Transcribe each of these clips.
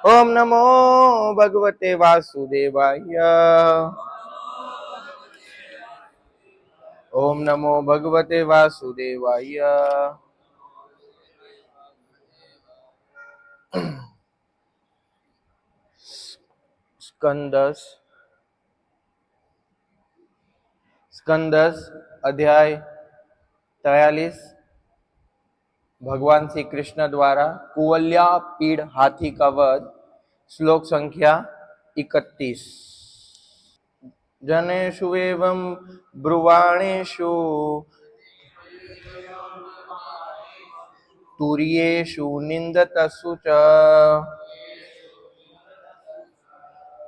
ओम नमो भगवते वासुदेवाय। ओम नमो भगवते वासुदेवाय। स्कंदस अध्याय 43। भगवान श्री कृष्ण द्वारा कुवल्या पीड़ हाथी का वध। श्लोक संख्या 31। जनेषु एवं ब्रुवाणेषु तुर्येषु निंदतसु च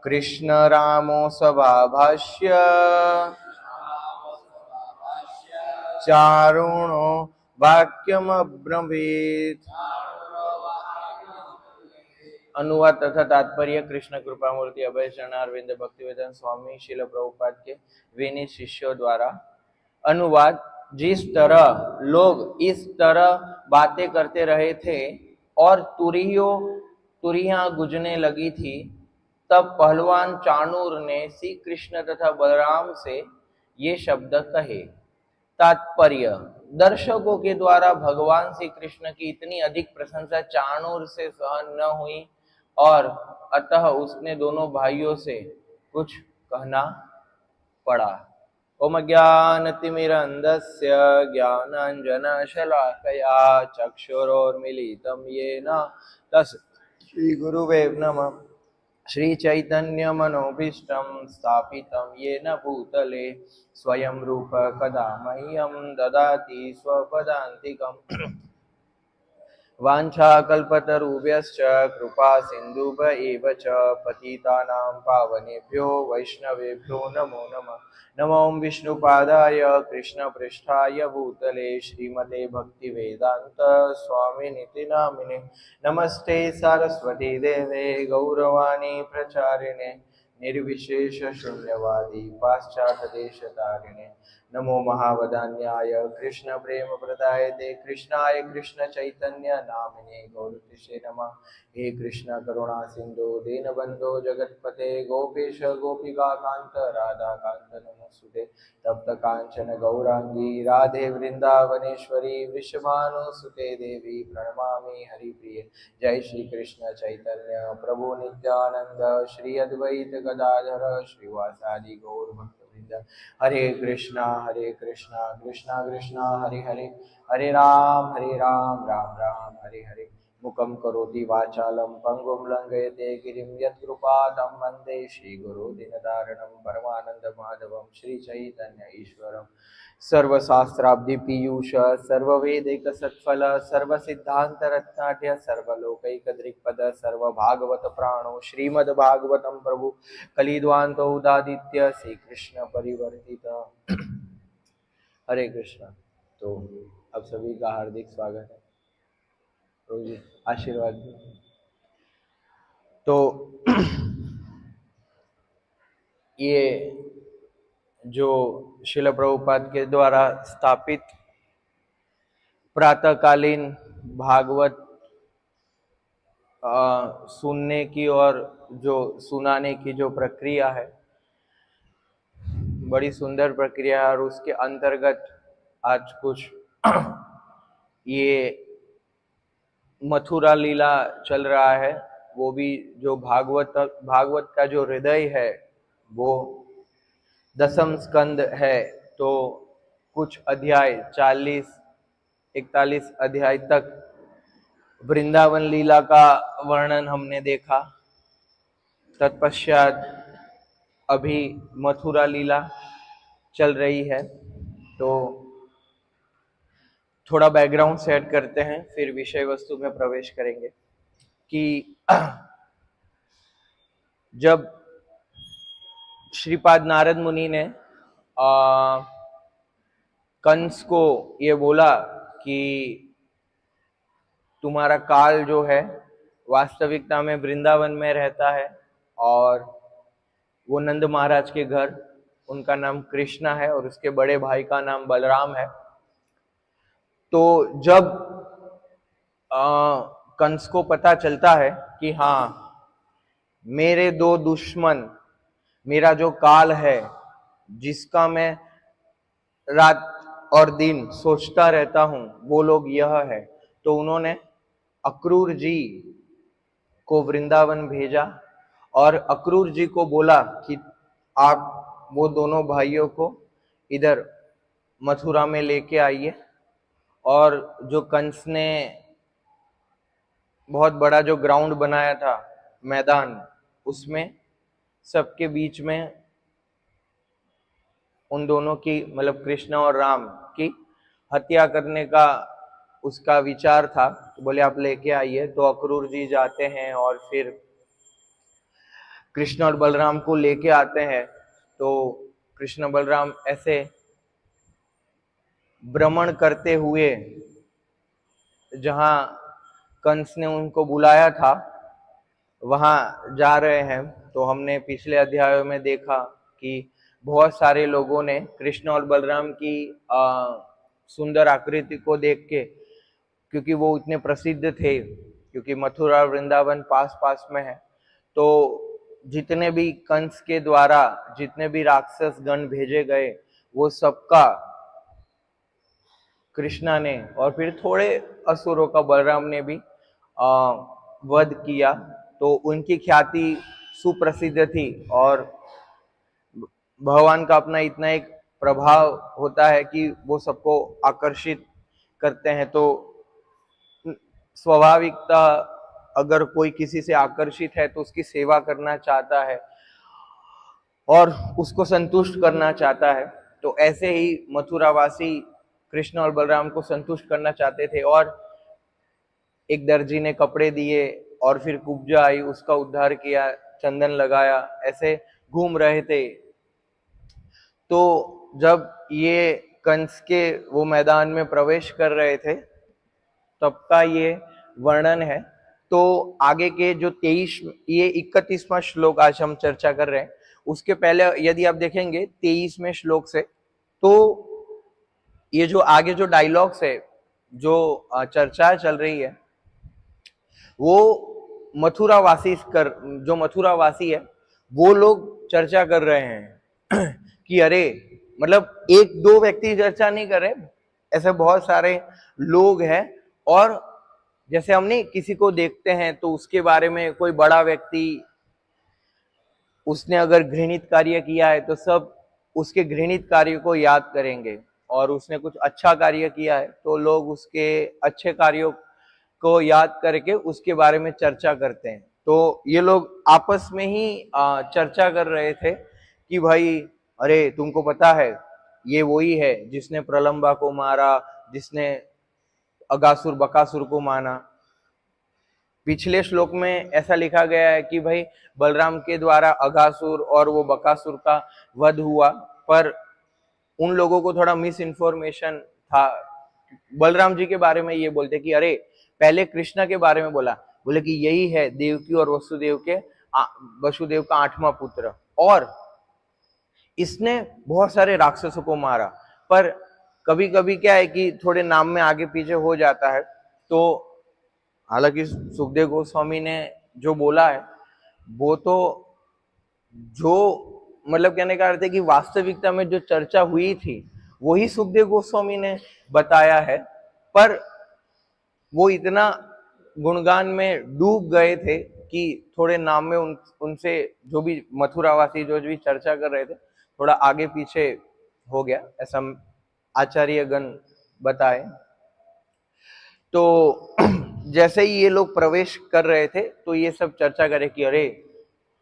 कृष्ण रामो सभाभाष्य चारुणो वाक्यमब्रवीत्। अनुवाद तथा तात्पर्य। कृष्ण कृपा मूर्ति अभय शरणारविंद भक्तिवेदांत स्वामी शिल प्रभुपाद के विनीत शिष्यों द्वारा अनुवाद। जिस तरह लोग इस तरह बातें करते रहे थे और तुरियां गुजने लगी थी, तब पहलवान चाणूर ने श्री कृष्ण तथा बलराम से ये शब्द कहे। तात्पर्य। दर्शकों के द्वारा भगवान श्री कृष्ण की इतनी अधिक प्रशंसा चाणूर से सहन न हुई और अतः उसने दोनों भाइयों से कुछ कहना पड़ा। ओम ज्ञानतिमिरन्धस्य ज्ञानाञ्जनशलाकया चक्षुरोन्मीलितं येन तस्मै श्रीगुरुवे नमः। श्रीचैतन्यमनोभीष्टं स्थापितं येन भूतले स्वयं रूप कदा मह्यं ददाति स्वपदान्तिकम्। वाञ्छाकल्पतरुभ्यश्च कृपा सिन्धुभ्य एव च पतितानां पावनेभ्यो वैष्णवेभ्यो नमो नमः। नमो विष्णुपादाय कृष्णपृष्ठाय भूतले श्रीमते भक्तिवेदान्त स्वामिनिति नामिने। नमस्ते सरस्वती देवे गौरवाणी प्रचारिणे निर्विशेष शून्यवादी पाश्चात्यदेशतारिणे। नमो महावदान्याय कृष्ण प्रेम प्रदायते कृष्णाय कृष्ण चैतन्य नामिने गौरतिषे नमः। हे कृष्ण करुणा सिंधु दीनबंधो जगतपते गोपेश गोपिका कांत राधा कांत नमोस्तुते। तप्त कांचन गौरांगी राधे वृंदावनेश्वरी वृषभानुसुते देवी प्रणमामि हरिप्रिये। जय श्री कृष्ण चैतन्य प्रभु नित्यानंद श्री अद्वैत गदाधर श्रीवासादि गौर भक्तवृंद। हरे कृष्णा कृष्णा कृष्णा हरे हरे, हरे राम राम राम हरे हरे। मुखं करोति वाचालं पंगुं लंघयते गिरिं यत्कृपातं वन्दे श्रीगुरो दीनदारिणं परमानन्दमाधवं श्रीचैतन्य ईश्वरं। सर्वशास्त्राब्धि पीयूष सर्ववेदैक सत्फल सर्वसिद्धान्तरत्नाढ्य सर्वलोकैकदृक्पद सर्वभागवत प्राणो श्रीमद्भागवतं प्रभु कलिद्वान्तो उदादित्य श्री कृष्ण परिवर्तित। हरे कृष्णा। तो आप सभी का हार्दिक स्वागत है। प्रभु जी आशीर्वाद दीजिए। तो ये जो शिल प्रभुपाद के द्वारा स्थापित प्रातःकालीन भागवत सुनने की और जो सुनाने की जो प्रक्रिया है, बड़ी सुंदर प्रक्रिया है। और उसके अंतर्गत आज कुछ ये मथुरा लीला चल रहा है। वो भी जो भागवत का जो हृदय है वो दसम स्कंद है। तो कुछ अध्याय 40-41 अध्याय तक वृंदावन लीला का वर्णन हमने देखा। तत्पश्चात अभी मथुरा लीला चल रही है। तो थोड़ा बैकग्राउंड सेट करते हैं, फिर विषय वस्तु में प्रवेश करेंगे। कि जब श्रीपाद नारद मुनि ने कंस को ये बोला कि तुम्हारा काल जो है वास्तविकता में वृंदावन में रहता है और वो नंद महाराज के घर, उनका नाम कृष्णा है और उसके बड़े भाई का नाम बलराम है। तो जब कंस को पता चलता है कि हाँ मेरे दो दुश्मन, मेरा जो काल है जिसका मैं रात और दिन सोचता रहता हूं, वो लोग यह है। तो उन्होंने अक्रूर जी को वृंदावन भेजा और अक्रूर जी को बोला कि आप वो दोनों भाइयों को इधर मथुरा में लेके आइए, और जो कंस ने बहुत बड़ा जो ग्राउंड बनाया था, मैदान, उसमें सबके बीच में उन दोनों की, मतलब कृष्ण और राम की हत्या करने का उसका विचार था। तो बोले आप लेके आइए। तो अक्रूर जी जाते हैं और फिर कृष्ण और बलराम को लेके आते हैं। तो कृष्ण बलराम ऐसे भ्रमण करते हुए जहां कंस ने उनको बुलाया था वहां जा रहे हैं। तो हमने पिछले अध्यायों में देखा कि बहुत सारे लोगों ने कृष्ण और बलराम की सुंदर आकृति को देख के, क्योंकि वो इतने प्रसिद्ध थे, क्योंकि मथुरा और वृंदावन पास पास में है, तो जितने भी कंस के द्वारा जितने भी राक्षस गण भेजे गए, वो सबका कृष्णा ने और फिर थोड़े असुरों का बलराम ने भी वध किया। तो उनकी ख्याति सुप्रसिद्ध थी और भगवान का अपना इतना एक प्रभाव होता है कि वो सबको आकर्षित करते हैं। तो स्वाभाविकता, अगर कोई किसी से आकर्षित है तो उसकी सेवा करना चाहता है और उसको संतुष्ट करना चाहता है। तो ऐसे ही मथुरावासी कृष्ण और बलराम को संतुष्ट करना चाहते थे, और एक दर्जी ने कपड़े दिए और फिर कुब्जा आई, उसका उद्धार किया, चंदन लगाया, ऐसे घूम रहे थे। तो जब ये कंस के वो मैदान में प्रवेश कर रहे थे तब का ये वर्णन है। तो आगे के जो 23, ये 31वां श्लोक आज हम चर्चा कर रहे हैं। उसके पहले यदि आप देखेंगे 23वें श्लोक से, तो ये जो आगे जो डायलॉग्स है, जो चर्चा चल रही है, वो मथुरावासी जो मथुरावासी है वो लोग चर्चा कर रहे हैं कि अरे, मतलब एक दो व्यक्ति चर्चा नहीं कर रहे, ऐसे बहुत सारे लोग हैं। और जैसे हमने किसी को देखते हैं तो उसके बारे में कोई बड़ा व्यक्ति, उसने अगर घृणित कार्य किया है तो सब उसके घृणित कार्य को याद करेंगे, और उसने कुछ अच्छा कार्य किया है तो लोग उसके अच्छे कार्यों को याद करके उसके बारे में चर्चा करते हैं। तो ये लोग आपस में ही चर्चा कर रहे थे कि भाई, अरे तुमको पता है ये वही है जिसने प्रलंबा को मारा, जिसने अगासुर बकासुर को माना। पिछले श्लोक में ऐसा लिखा गया है कि भाई बलराम के द्वारा अगासुर और वो बकासुर का वध हुआ, पर उन लोगों को थोड़ा मिस इन्फॉर्मेशन था। बलराम जी के बारे में ये बोलते कि अरे, पहले कृष्ण के बारे में बोला, बोले कि यही है देवकी और वसुदेव का 8वां पुत्र, और इसने बहुत सारे राक्षसों को मारा। पर कभी कभी क्या है कि थोड़े नाम में आगे पीछे हो जाता है। तो हालांकि सुखदेव गोस्वामी ने जो बोला है वो तो, जो मतलब कहने का अर्थ है कि वास्तविकता में जो चर्चा हुई थी वही सुखदेव गोस्वामी ने बताया है, पर वो इतना गुणगान में डूब गए थे कि थोड़े नाम में उनसे जो भी मथुरावासी जो भी चर्चा कर रहे थे थोड़ा आगे पीछे हो गया, ऐसा आचार्य गण बताए। तो जैसे ही ये लोग प्रवेश कर रहे थे तो ये सब चर्चा करे कि अरे,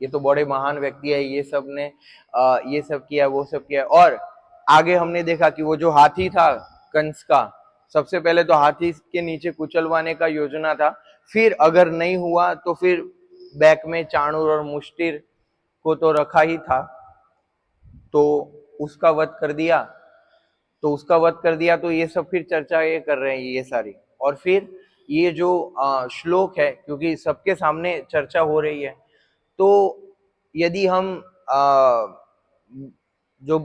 ये तो बड़े महान व्यक्ति है, ये सब ने ये सब किया, वो सब किया। और आगे हमने देखा कि वो जो हाथी था कंस का, सबसे पहले तो हाथी के नीचे कुचलवाने का योजना था, फिर अगर नहीं हुआ तो फिर बैक में चाणूर और मुष्टिर को तो रखा ही था, तो उसका वध कर दिया। तो ये सब फिर चर्चा ये कर रहे हैं ये सारी। और फिर ये जो श्लोक है, क्योंकि सबके सामने चर्चा हो रही है, तो यदि हम जो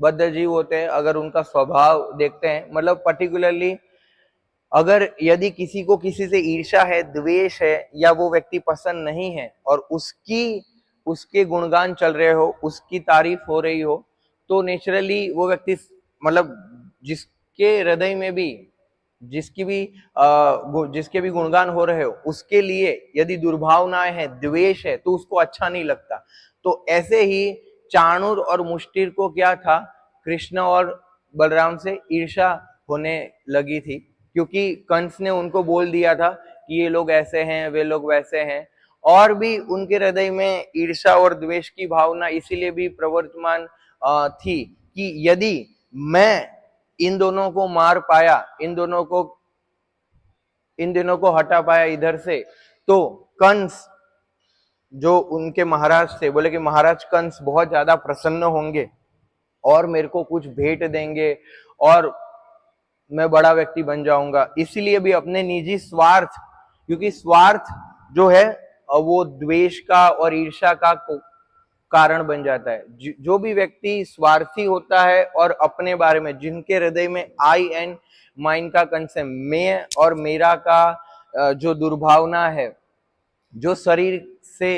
बद्ध जीव होते हैं, अगर उनका स्वभाव देखते हैं, मतलब पर्टिकुलरली अगर यदि किसी को किसी से ईर्ष्या है, द्वेष है, या वो व्यक्ति पसंद नहीं है और उसके गुणगान चल रहे हो, उसकी तारीफ हो रही हो, तो नेचुरली वो व्यक्ति मतलब जिसके हृदय में भी जिसके भी गुणगान हो रहे हो, उसके लिए यदि दुर्भावनाएं हैं, द्वेष है, तो उसको अच्छा नहीं लगता। तो ऐसे ही चाणूर और मुष्टिर को क्या था, कृष्ण और बलराम से ईर्ष्या होने लगी थी, क्योंकि कंस ने उनको बोल दिया था कि ये लोग ऐसे हैं, वे लोग वैसे हैं, और भी उनके हृदय में ईर्ष्या और द्वेष की भावना इसीलिए भी प्रवर्तमान थी कि यदि मैं इन दोनों को मार पाया, इन दोनों को हटा पाया इधर से, तो कंस जो उनके महाराज थे, बोले कि महाराज कंस बहुत ज्यादा प्रसन्न होंगे और मेरे को कुछ भेंट देंगे और मैं बड़ा व्यक्ति बन जाऊंगा। इसीलिए भी अपने निजी स्वार्थ, क्योंकि स्वार्थ जो है वो द्वेष का और ईर्ष्या का कारण बन जाता है। जो भी व्यक्ति स्वार्थी होता है और अपने बारे में, जिनके हृदय में आई एंड माइंड का कंसेप्ट, मैं और मेरा का जो दुर्भावना है, जो शरीर से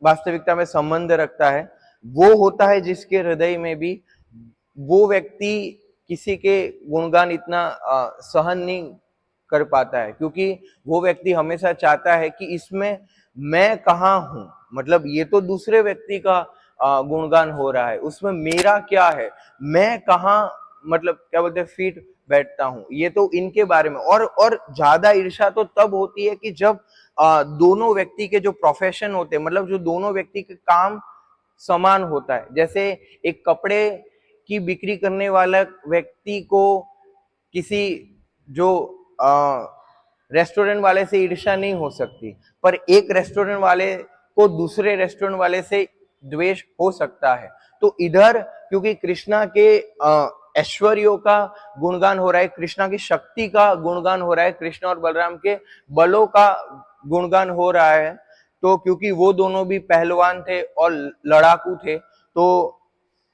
वास्तविकता में संबंध रखता है, वो होता है जिसके हृदय में भी वो व्यक्ति किसी के गुणगान इतना सहन नहीं कर पाता है, क्योंकि वो व्यक्ति हमेशा चाहता है कि इसमें मैं कहाँ हूं, मतलब ये तो दूसरे व्यक्ति का गुणगान हो रहा है, उसमें मेरा क्या है, मैं कहाँ, मतलब क्या बोलते हैं, फीट बैठता हूं, ये तो इनके बारे में। और ज्यादा ईर्ष्या तो तब होती है कि जब दोनों व्यक्ति के जो प्रोफेशन होते हैं, मतलब जो दोनों व्यक्ति के काम समान होता है। जैसे एक कपड़े की बिक्री करने वाला व्यक्ति को किसी जो रेस्टोरेंट वाले से ईर्ष्या नहीं हो सकती, पर एक रेस्टोरेंट वाले को दूसरे रेस्टोरेंट वाले से द्वेष हो सकता है। तो इधर क्योंकि कृष्णा के ऐश्वर्यों का गुणगान हो रहा है, कृष्णा की शक्ति का गुणगान हो रहा है, कृष्ण और बलराम के बलों का गुणगान हो रहा है, तो क्योंकि वो दोनों भी पहलवान थे और लड़ाकू थे, तो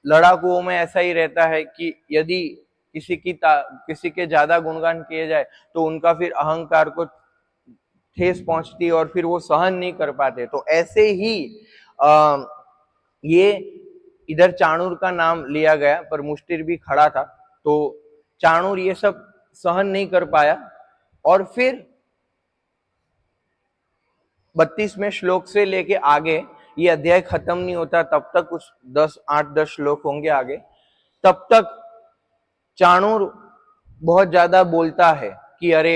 लड़ाकुओं में ऐसा ही रहता है कि यदि किसी के ज्यादा गुणगान किए जाए तो उनका फिर अहंकार को ठेस पहुंचती और फिर वो सहन नहीं कर पाते। तो ऐसे ही ये इधर चाणूर का नाम लिया गया, पर मुष्टिर भी खड़ा था, तो चाणूर ये सब सहन नहीं कर पाया। और फिर 32वें श्लोक से लेके आगे ये अध्याय खत्म नहीं होता, तब तक कुछ 8-10 श्लोक होंगे आगे, तब तक चाणूर बहुत ज्यादा बोलता है कि अरे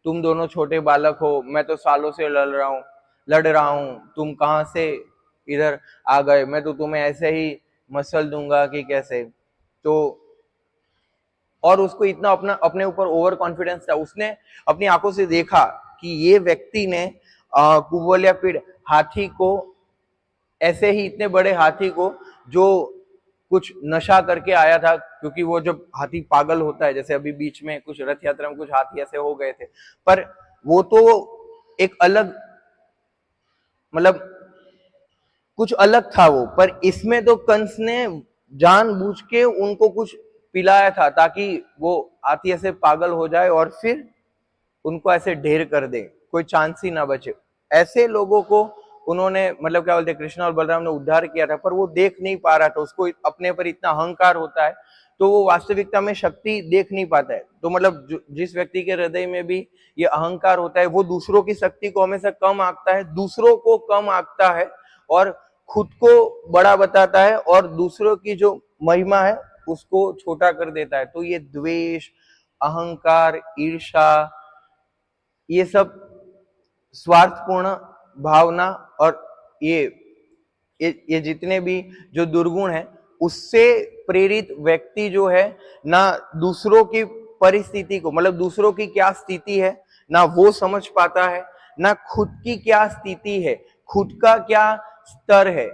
तुम दोनों छोटे बालक हो, मैं तो सालों से लड़ रहा हूं, तुम कहां से इधर आ गए, मैं तो तुम्हें ऐसे ही मसल दूंगा कि कैसे। तो और उसको इतना अपने ऊपर ओवर कॉन्फिडेंस था, उसने अपनी आंखों से देखा कि ये व्यक्ति ने कुवलयापीड़ हाथी को, ऐसे ही इतने बड़े हाथी को जो कुछ नशा करके आया था, क्योंकि वो जब हाथी पागल होता है, जैसे अभी बीच में कुछ रथ यात्रा में कुछ हाथी ऐसे हो गए थे, पर वो तो एक अलग, मतलब कुछ अलग था वो, पर इसमें तो कंस ने जानबूझ के उनको कुछ पिलाया था ताकि वो हाथी ऐसे पागल हो जाए और फिर उनको ऐसे ढेर कर दे, कोई चांस ही ना बचे। ऐसे लोगों को उन्होंने, मतलब क्या बोलते हैं, कृष्ण और बलराम ने उद्धार किया था, पर वो देख नहीं पा रहा था, उसको अपने पर इतना अहंकार होता है, तो वो वास्तविकता में शक्ति देख नहीं पाता है। तो मतलब जिस व्यक्ति के हृदय में भी ये अहंकार होता है, वो दूसरों की शक्ति को हमेशा कम आंकता है, दूसरों को कम आंकता है और खुद को बड़ा बताता है, और दूसरों की जो महिमा है उसको छोटा कर देता है। तो ये द्वेष, अहंकार, ईर्ष्या, ये सब स्वार्थपूर्ण भावना और ये जितने भी जो दुर्गुण है, उससे प्रेरित व्यक्ति जो है ना दूसरों की परिस्थिति को, मतलब दूसरों की क्या स्थिति है ना वो समझ पाता है, ना खुद की क्या स्थिति है, खुद का क्या स्तर है,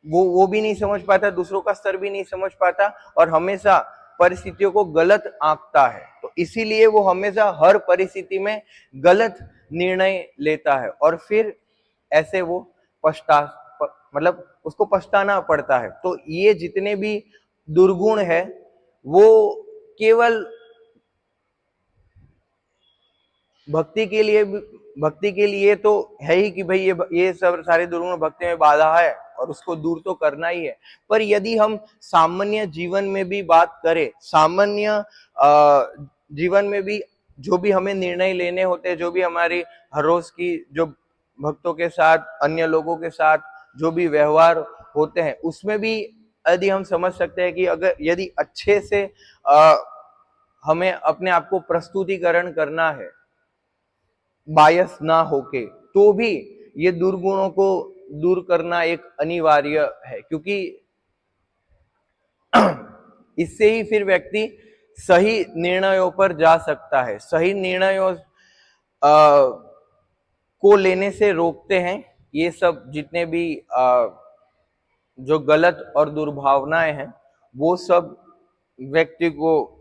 वो भी नहीं समझ पाता, दूसरों का स्तर भी नहीं समझ पाता, और हमेशा परिस्थितियों को गलत आंकता है। तो इसीलिए वो हमेशा हर परिस्थिति में गलत निर्णय लेता है और फिर ऐसे वो मतलब उसको पछताना पड़ता है। तो ये जितने भी दुर्गुण है वो केवल भक्ति के लिए तो है ही कि भाई ये सब सारे दुर्गुण भक्ति में बाधा है और उसको दूर तो करना ही है। पर यदि हम सामान्य जीवन में भी बात करें, सामान्य जीवन में भी जो भी हमें निर्णय लेने होते हैं, जो भी हमारी हर रोज की जो भक्तों के साथ, अन्य लोगों के साथ जो भी व्यवहार होते हैं, उसमें भी यदि हम समझ सकते हैं कि अगर यदि अच्छे से हमें अपने आप को प्रस्तुतिकरण करना है बायस ना होके, तो भी ये दुर्गुणों को दूर करना एक अनिवार्य है, क्योंकि इससे ही फिर व्यक्ति सही निर्णयों पर जा सकता है। सही निर्णयों को लेने से रोकते हैं ये सब जितने भी जो गलत और दुर्भावनाएं हैं, वो सब व्यक्ति को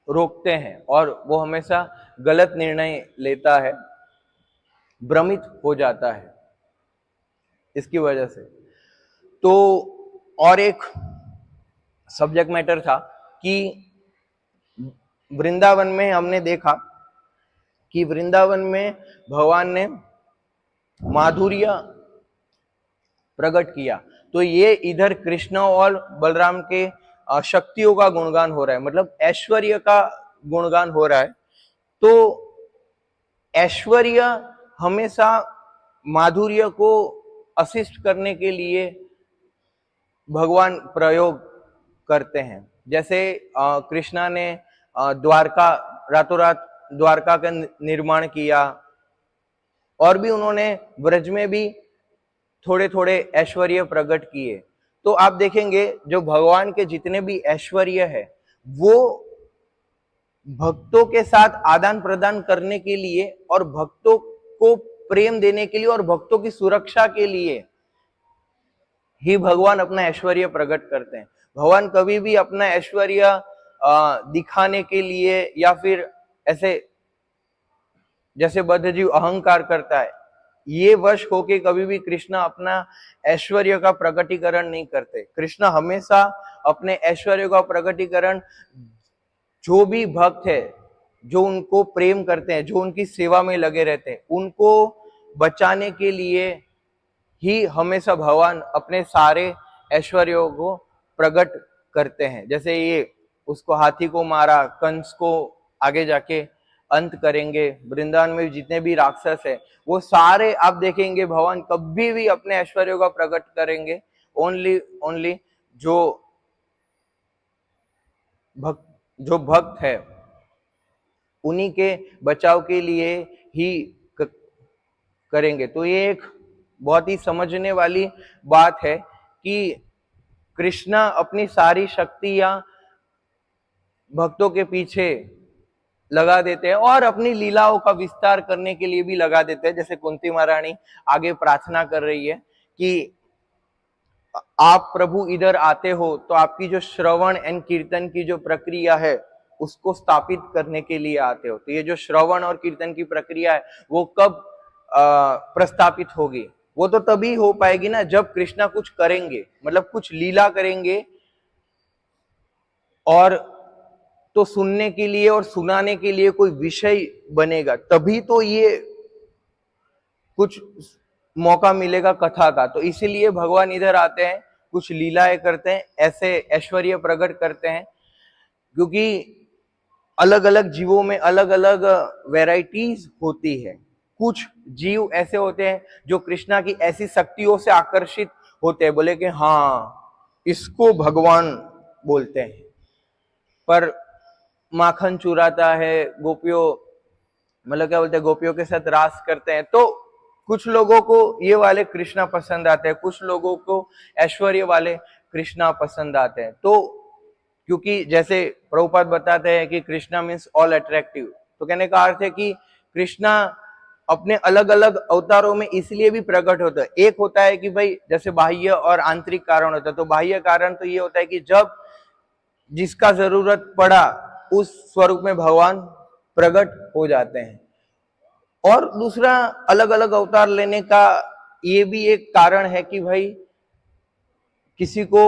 रोकते हैं और वो हमेशा गलत निर्णय लेता है, भ्रमित हो जाता है इसकी वजह से। तो और एक सब्जेक्ट मैटर था कि वृंदावन में हमने देखा कि वृंदावन में भगवान ने माधुर्य प्रकट किया, तो ये इधर कृष्ण और बलराम के शक्तियों का गुणगान हो रहा है, मतलब ऐश्वर्य का गुणगान हो रहा है। तो ऐश्वर्य हमेशा माधुर्य को असिस्ट करने के लिए भगवान प्रयोग करते हैं। जैसे कृष्णा ने द्वारका, रातों रात द्वारका का निर्माण किया, और भी उन्होंने ब्रज में भी थोड़े थोड़े ऐश्वर्य प्रकट किए। तो आप देखेंगे जो भगवान के जितने भी ऐश्वर्य है, वो भक्तों के साथ आदान प्रदान करने के लिए और भक्तों को प्रेम देने के लिए और भक्तों की सुरक्षा के लिए ही भगवान अपना ऐश्वर्य प्रकट करते हैं। भगवान कभी भी अपना ऐश्वर्य दिखाने के लिए या फिर ऐसे जैसे बद्धजीव अहंकार करता है, ये वश होके कभी भी कृष्ण अपना ऐश्वर्य का प्रकटीकरण नहीं करते। कृष्ण हमेशा अपने ऐश्वर्य का प्रकटीकरण जो भी भक्त है, जो उनको प्रेम करते हैं, जो उनकी सेवा में लगे रहते हैं, उनको बचाने के लिए ही हमेशा भगवान अपने सारे ऐश्वर्यों को प्रकट करते हैं। जैसे ये उसको हाथी को मारा, कंस को आगे जाके अंत करेंगे, वृंदावन में जितने भी राक्षस है वो सारे आप देखेंगे भगवान कभी भी अपने ऐश्वर्यों का प्रकट करेंगे ओनली जो भक्त है उन्हीं के बचाव के लिए ही करेंगे। तो ये एक बहुत ही समझने वाली बात है कि कृष्णा अपनी सारी शक्तियां भक्तों के पीछे लगा देते हैं और अपनी लीलाओं का विस्तार करने के लिए भी लगा देते हैं। जैसे कुंती महारानी आगे प्रार्थना कर रही है कि आप प्रभु इधर आते हो तो आपकी जो श्रवण एंड कीर्तन की जो प्रक्रिया है उसको स्थापित करने के लिए आते हो। तो ये जो श्रवण और कीर्तन की प्रक्रिया है वो कब प्रस्थापित होगी? वो तो तभी हो पाएगी ना जब कृष्णा कुछ करेंगे, मतलब कुछ लीला करेंगे, और तो सुनने के लिए और सुनाने के लिए कोई विषय बनेगा, तभी तो ये कुछ मौका मिलेगा कथा का। तो इसीलिए भगवान इधर आते हैं, कुछ लीलाएं करते हैं, ऐसे ऐश्वर्य प्रकट करते हैं, क्योंकि अलग अलग जीवों में अलग अलग वैरायटीज होती है। कुछ जीव ऐसे होते हैं जो कृष्णा की ऐसी शक्तियों से आकर्षित होते हैं, बोले कि हाँ इसको भगवान बोलते हैं। पर माखन चुराता है, गोपियों मतलब क्या बोलते हैं, गोपियों के साथ रास करते हैं, तो कुछ लोगों को ये वाले कृष्णा पसंद आते हैं, कुछ लोगों को ऐश्वर्य वाले कृष्णा पसंद आते हैं। तो क्योंकि जैसे प्रभुपाद बताते हैं कि कृष्णा मीन्स ऑल अट्रैक्टिव, तो कहने का अर्थ है कि कृष्णा अपने अलग अलग अवतारों में इसलिए भी प्रकट होता है। एक होता है कि भाई जैसे बाह्य और आंतरिक कारण होता है, तो बाह्य कारण तो ये होता है कि जब जिसका जरूरत पड़ा उस स्वरूप में भगवान प्रकट हो जाते हैं। और दूसरा अलग अलग अवतार लेने का ये भी एक कारण है कि भाई किसी को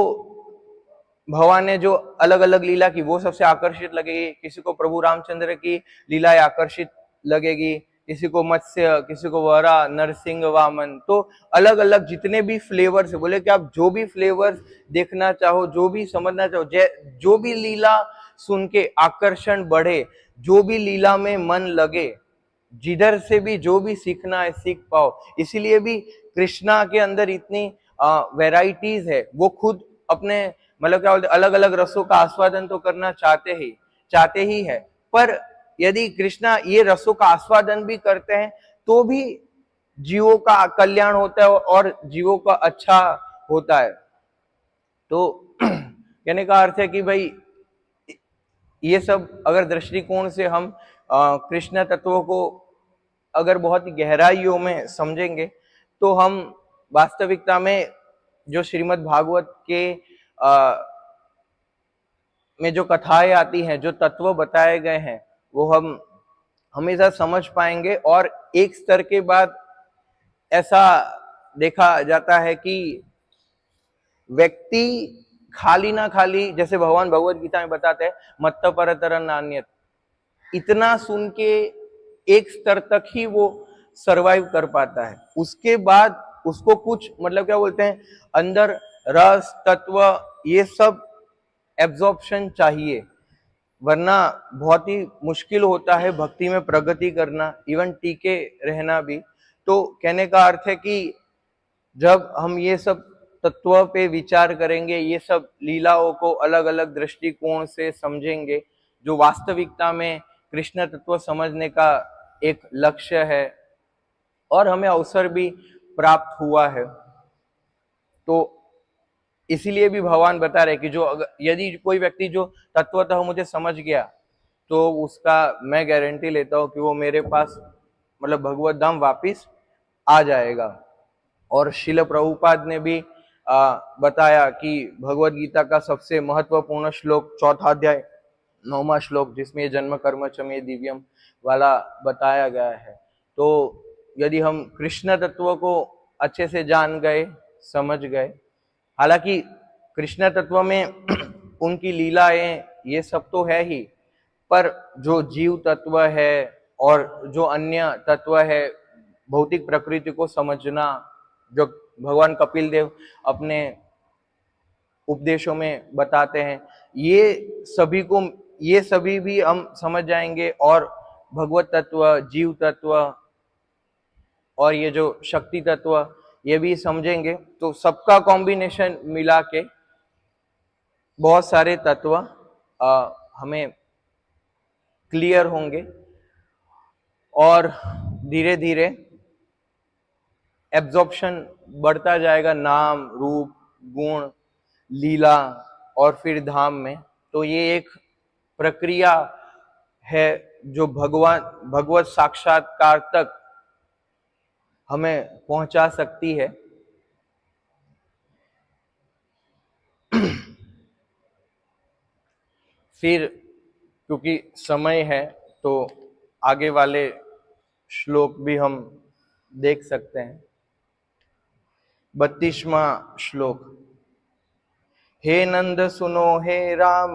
भगवान ने जो अलग अलग लीला की वो सबसे आकर्षित लगेगी, किसी को प्रभु रामचंद्र की लीलाएं आकर्षित लगेगी, किसी को मत्स्य, किसी को वरा, नरसिंह, वामन। तो अलग अलग जितने भी फ्लेवर्स है, बोले कि आप जो भी फ्लेवर्स देखना चाहो, जो भी समझना चाहो, जो भी लीला सुन के आकर्षण बढ़े, जो भी लीला में मन लगे, जिधर से भी जो भी सीखना है सीख पाओ। इसीलिए भी कृष्णा के अंदर इतनी वैरायटीज है। वो खुद अपने मतलब क्या बोलते अलग अलग रसों का आस्वादन तो करना चाहते ही है, पर यदि कृष्णा ये रसों का आस्वादन भी करते हैं तो भी जीवों का कल्याण होता है और जीवों का अच्छा होता है। तो कहने का अर्थ है कि भाई ये सब अगर दृष्टिकोण से हम कृष्ण तत्वों को अगर बहुत ही गहराइयों में समझेंगे तो हम वास्तविकता में जो श्रीमद् भागवत के में जो कथाएं आती हैं, जो तत्व बताए गए हैं, वो हम हमेशा समझ पाएंगे। और एक स्तर के बाद ऐसा देखा जाता है कि व्यक्ति खाली ना खाली, जैसे भगवान भगवत गीता में बताते हैं, मत्त परतर नान्यत, इतना सुन के एक स्तर तक ही वो सरवाइव कर पाता है। उसके बाद उसको कुछ मतलब क्या बोलते हैं, अंदर रस तत्व ये सब एब्जॉर्प्शन चाहिए, वरना बहुत ही मुश्किल होता है भक्ति में प्रगति करना, इवन टीके रहना भी। तो कहने का अर्थ है कि जब हम ये सब तत्व पे विचार करेंगे, ये सब लीलाओं को अलग अलग दृष्टिकोण से समझेंगे, जो वास्तविकता में कृष्ण तत्व समझने का एक लक्ष्य है और हमें अवसर भी प्राप्त हुआ है। तो इसीलिए भी भगवान बता रहे कि जो यदि कोई व्यक्ति जो तत्वतः मुझे समझ गया तो उसका मैं गारंटी लेता हूं कि वो मेरे पास मतलब भगवत धाम वापिस आ जाएगा। और शिल प्रभुपाद ने भी बताया कि भगवत गीता का सबसे महत्वपूर्ण श्लोक 4 अध्याय 9वां श्लोक, जिसमें जन्म कर्म चमे दिव्यम वाला बताया गया है। तो यदि हम कृष्ण तत्व को अच्छे से जान गए, समझ गए, हालांकि कृष्ण तत्व में उनकी लीलाएं ये सब तो है ही, पर जो जीव तत्व है और जो अन्य तत्व है, भौतिक प्रकृति को समझना, जो भगवान कपिल देव अपने उपदेशों में बताते हैं, ये सभी भी हम समझ जाएंगे। और भगवत तत्व, जीव तत्व और ये जो शक्ति तत्व ये भी समझेंगे, तो सबका कॉम्बिनेशन मिला के बहुत सारे तत्व हमें क्लियर होंगे और धीरे धीरे एब्जॉर्प्शन बढ़ता जाएगा नाम, रूप, गुण, लीला और फिर धाम में। तो ये एक प्रक्रिया है जो भगवत साक्षात्कार तक हमें पहुंचा सकती है। फिर क्योंकि समय है तो आगे वाले श्लोक भी हम देख सकते हैं। 32वां श्लोक, हे नंद सुनो हे राम,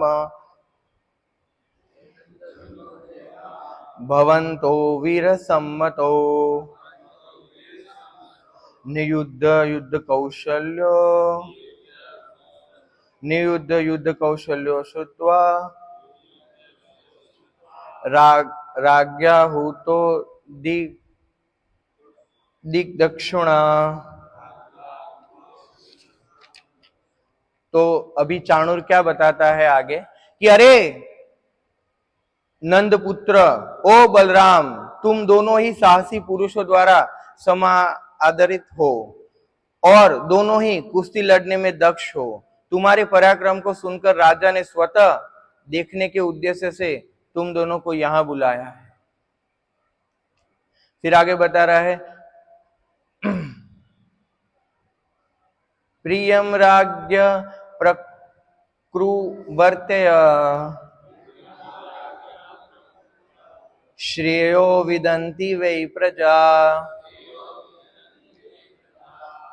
भवन्तो वीर सम्मतो, नियुद्ध युद्ध कौशल्यो श्रुत्वा राज्ञा हूतो दिग्दक्षिणा। तो अभी चाणूर क्या बताता है आगे कि अरे नंद पुत्र, ओ बलराम, तुम दोनों ही साहसी पुरुषों द्वारा समादरित हो और दोनों ही कुश्ती लड़ने में दक्ष हो। तुम्हारे पराक्रम को सुनकर राजा ने स्वतः देखने के उद्देश्य से तुम दोनों को यहां बुलाया है। फिर आगे बता रहा है, प्रियम राज्ञ प्रकृवर्तय श्रेयो विदन्ति वै प्रजा,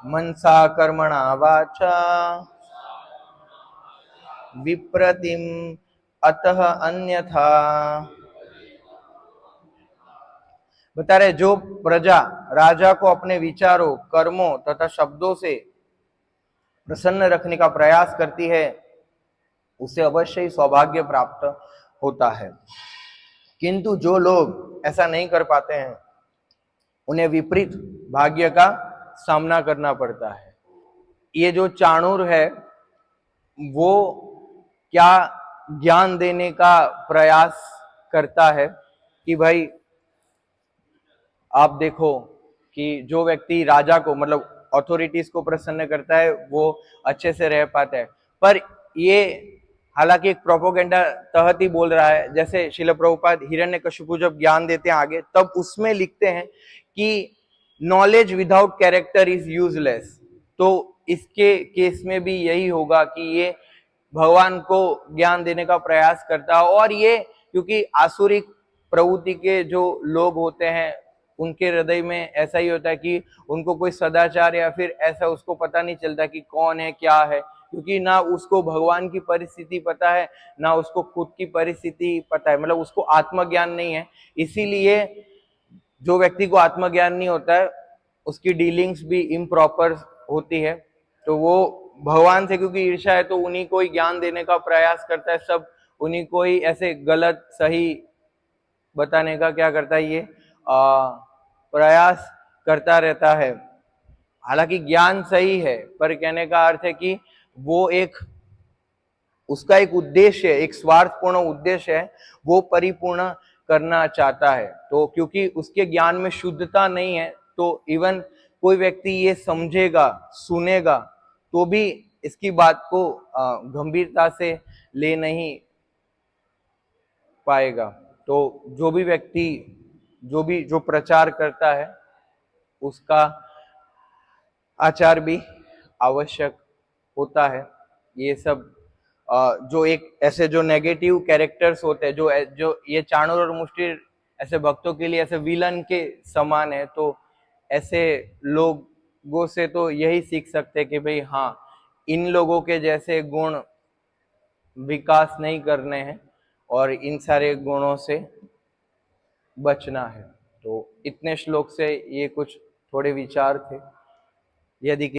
मनसा कर्मणा वाचा विप्रतिम, अतः अन्यथा। बता रहे जो प्रजा राजा को अपने विचारों, कर्मों तथा शब्दों से प्रसन्न रखने का प्रयास करती है उसे अवश्य ही सौभाग्य प्राप्त होता है। किंतु जो लोग ऐसा नहीं कर पाते हैं उन्हें विपरीत भाग्य का सामना करना पड़ता है। ये जो चाणूर है वो क्या ज्ञान देने का प्रयास करता है कि भाई आप देखो कि जो व्यक्ति राजा को मतलब अथॉरिटीज को प्रसन्न करता है वो अच्छे से रह पाता है, पर ये हालांकि एक प्रोपोगेंडा तहत ही बोल रहा है। जैसे श्रील प्रभुपाद हिरण्यकशिपु जब ज्ञान देते हैं आगे, तब उसमें लिखते हैं कि knowledge without character is useless. तो इसके केस में भी यही होगा कि ये भगवान को ज्ञान देने का प्रयास करता है, और ये क्योंकि आसुरिक प्रवृत्ति के जो लोग होते हैं उनके हृदय में ऐसा ही होता है कि उनको कोई सदाचार या फिर ऐसा उसको पता नहीं चलता कि कौन है क्या है, क्योंकि ना उसको भगवान की परिस्थिति पता है ना उसको खुद की परिस्थिति पता है, मतलब उसको आत्मज्ञान नहीं है। इसीलिए जो व्यक्ति को आत्मज्ञान नहीं होता है उसकी डीलिंग्स भी इम्प्रॉपर होती है। तो वो भगवान से क्योंकि ईर्ष्या है तो उन्हीं को ही ज्ञान देने का प्रयास करता है, सब उन्हीं को ही ऐसे गलत सही बताने का क्या करता है, ये प्रयास करता रहता है। हालांकि ज्ञान सही है, पर कहने का अर्थ है कि वो एक उसका एक उद्देश्य है, एक स्वार्थपूर्ण उद्देश्य है, वो परिपूर्ण करना चाहता है। तो क्योंकि उसके ज्ञान में शुद्धता नहीं है तो इवन कोई व्यक्ति ये समझेगा सुनेगा तो भी इसकी बात को गंभीरता से ले नहीं पाएगा। तो जो भी व्यक्ति जो प्रचार करता है उसका आचार भी आवश्यक होता है। ये सब जो एक ऐसे जो नेगेटिव कैरेक्टर्स होते हैं, जो ये चाणूर और मुष्टिर ऐसे भक्तों के लिए ऐसे विलन के समान है, तो ऐसे लोगों से तो यही सीख सकते हैं कि भाई हाँ, इन लोगों के जैसे गुण विकास नहीं करने हैं और इन सारे गुणों से बचना है। तो इतने श्लोक से ये कुछ थोड़े विचार थे। यदि